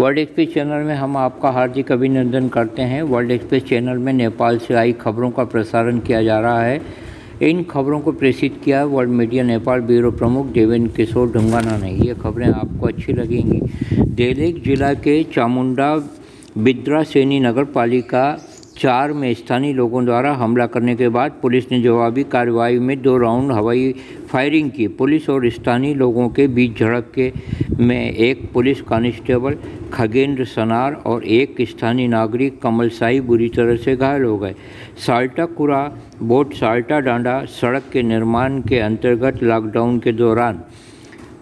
World express channel में हम आपका हार्दिक अभिनंदन करते हैं। वर्ल्ड एक्सप्रेस चैनल में नेपाल से आई खबरों का प्रसारण किया जा रहा है। इन खबरों को प्रेषित किया वर्ल्ड मीडिया नेपाल ब्यूरो प्रमुख देवेंद्र किशोर ढुंगाना ने। ये खबरें आपको अच्छी लगेंगी। देलेख जिला के चामुंडा बिद्रासेनी नगर पालिका 4 में स्थानीय लोगों द्वारा हमला करने के बाद पुलिस ने जवाबी कार्रवाई में 2 राउंड हवाई फायरिंग की। पुलिस और स्थानीय लोगों के बीच झड़प में एक पुलिस कांस्टेबल खगेंद्र सनार और एक स्थानीय नागरिक कमल साई बुरी तरह से घायल हो गए। साल्टा कुरा बोट साल्टा डांडा सड़क के निर्माण के अंतर्गत लॉकडाउन के दौरान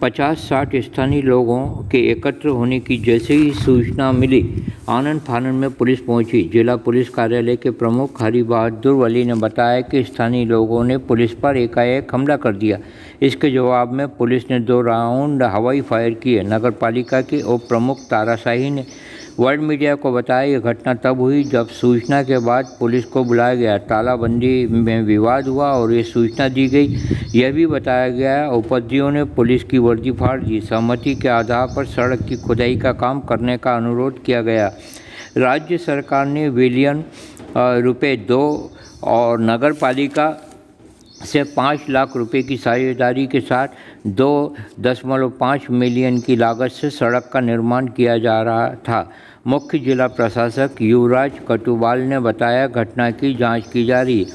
50-60 स्थानीय लोगों के एकत्र होने की जैसे ही सूचना मिली, आनन फानन में पुलिस पहुंची। जिला पुलिस कार्यालय के प्रमुख हरि बहादुर वली ने बताया कि स्थानीय लोगों ने पुलिस पर एकाएक हमला कर दिया। इसके जवाब में पुलिस ने 2 राउंड हवाई फायर किए। नगर पालिका के उप प्रमुख ताराशाही ने वर्ल्ड मीडिया को बताया यह घटना तब हुई जब सूचना के बाद पुलिस को बुलाया गया। तालाबंदी में विवाद हुआ और ये सूचना दी गई। यह भी बताया गया उपद्रवियों ने पुलिस की वर्दी फाड़ दी। सहमति के आधार पर सड़क की खुदाई का काम करने का अनुरोध किया गया। राज्य सरकार ने बिलियन रुपये 2 और नगर पालिका से 5 लाख रुपए की साझेदारी के साथ 2.5 मिलियन की लागत से सड़क का निर्माण किया जा रहा था। मुख्य जिला प्रशासक युवराज कटुवाल ने बताया घटना की जांच की जा रही है।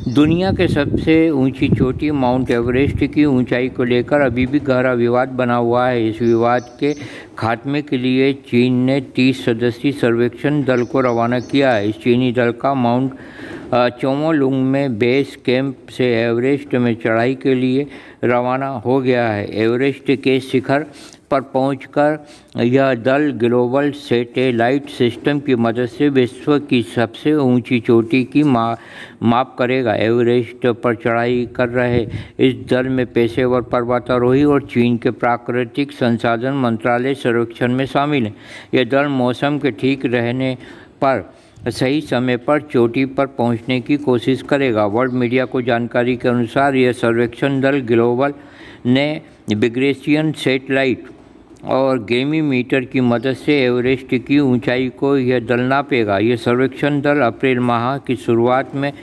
दुनिया के सबसे ऊंची चोटी माउंट एवरेस्ट की ऊंचाई को लेकर अभी भी गहरा विवाद बना हुआ है। इस विवाद के खात्मे के लिए चीन ने 30 सदस्यीय सर्वेक्षण दल को रवाना किया है। इस चीनी दल का माउंट चोमोलुंग में बेस कैंप से एवरेस्ट में चढ़ाई के लिए रवाना हो गया है। एवरेस्ट के शिखर पर पहुंचकर यह दल ग्लोबल सैटेलाइट सिस्टम की मदद से विश्व की सबसे ऊंची चोटी की माप करेगा। एवरेस्ट पर चढ़ाई कर रहे इस दल में पेशेवर पर्वतारोही और चीन के प्राकृतिक संसाधन मंत्रालय सर्वेक्षण में शामिल है। यह दल मौसम के ठीक रहने पर सही समय पर चोटी पर पहुंचने की कोशिश करेगा। वर्ल्ड मीडिया को जानकारी के अनुसार यह सर्वेक्षण दल ग्लोबल ने बिग्रेशियन सैटेलाइट और गेमीमीटर की मदद से एवरेस्ट की ऊंचाई को यह दल नापेगा। यह सर्वेक्षण दल अप्रैल माह की शुरुआत में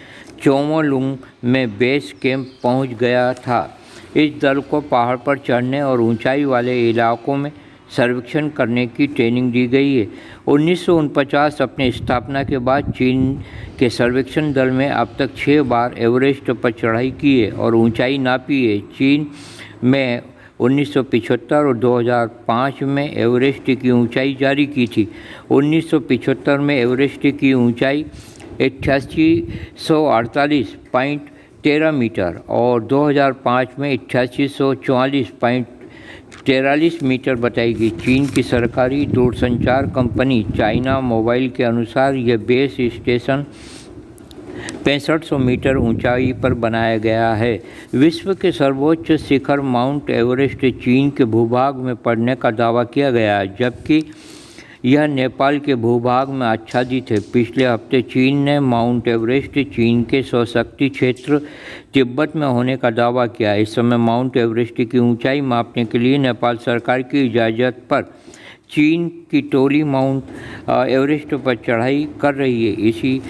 चोमोलुंग में बेस कैंप पहुंच गया था। इस दल को पहाड़ पर चढ़ने और ऊंचाई वाले इलाकों में सर्वेक्षण करने की ट्रेनिंग दी गई है। 1949 अपने स्थापना के बाद चीन के सर्वेक्षण दल में अब तक 6 बार एवरेस्ट पर चढ़ाई की है और ऊंचाई नापी है। चीन में 1975 और 2005 में एवरेस्ट की ऊंचाई जारी की थी। 1975 में एवरेस्ट की ऊंचाई 8848.13 मीटर और 2005 में 8844.43 मीटर बताई गई। चीन की सरकारी दूरसंचार कंपनी चाइना मोबाइल के अनुसार यह बेस स्टेशन 6500 मीटर ऊंचाई पर बनाया गया है। विश्व के सर्वोच्च शिखर माउंट एवरेस्ट चीन के भूभाग में पड़ने का दावा किया गया है, जबकि यह नेपाल के भूभाग में आच्छादित है। पिछले हफ्ते चीन ने माउंट एवरेस्ट चीन के स्वशक्ति क्षेत्र तिब्बत में होने का दावा किया। इस समय माउंट एवरेस्ट की ऊंचाई मापने के लिए नेपाल सरकार की इजाज़त पर चीन की टोली माउंट एवरेस्ट पर चढ़ाई कर रही है। इसी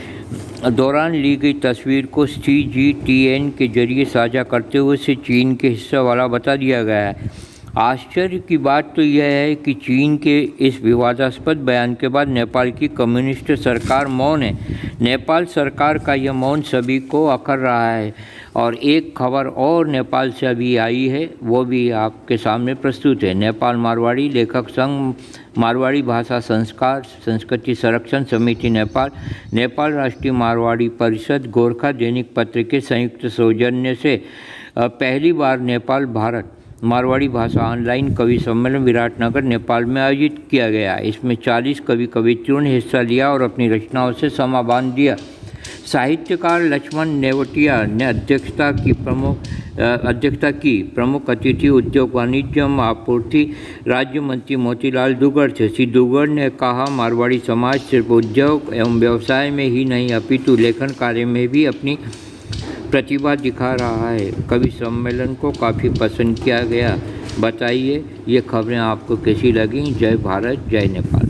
दौरान ली गई तस्वीर को CGTN के जरिए साझा करते हुए इसे चीन के हिस्सा वाला बता दिया गया है। आश्चर्य की बात तो यह है कि चीन के इस विवादास्पद बयान के बाद नेपाल की कम्युनिस्ट सरकार मौन है। नेपाल सरकार का यह मौन सभी को अखर रहा है। और एक खबर और नेपाल से अभी आई है, वो भी आपके सामने प्रस्तुत है। नेपाल मारवाड़ी लेखक संघ, मारवाड़ी भाषा संस्कार संस्कृति संरक्षण समिति नेपाल, नेपाल राष्ट्रीय मारवाड़ी परिषद, गोरखा दैनिक पत्र के संयुक्त सौजन्य से पहली बार नेपाल भारत मारवाड़ी भाषा ऑनलाइन कवि सम्मेलन विराटनगर नेपाल में आयोजित किया गया। इसमें 40 कवि कवित्रियों ने हिस्सा लिया और अपनी रचनाओं से समा बांध दिया। साहित्यकार लक्ष्मण नेवटिया ने अध्यक्षता की। प्रमुख अतिथि उद्योग वाणिज्य आपूर्ति राज्य मंत्री मोतीलाल दुगर थे। श्री दुगर ने कहा, मारवाड़ी समाज सिर्फ उद्योग एवं व्यवसाय में ही नहीं अपितु लेखन कार्य में भी अपनी प्रतिभा दिखा रहा है। कवि सम्मेलन को काफ़ी पसंद किया गया। बताइए ये खबरें आपको कैसी लगी। जय भारत, जय नेपाल।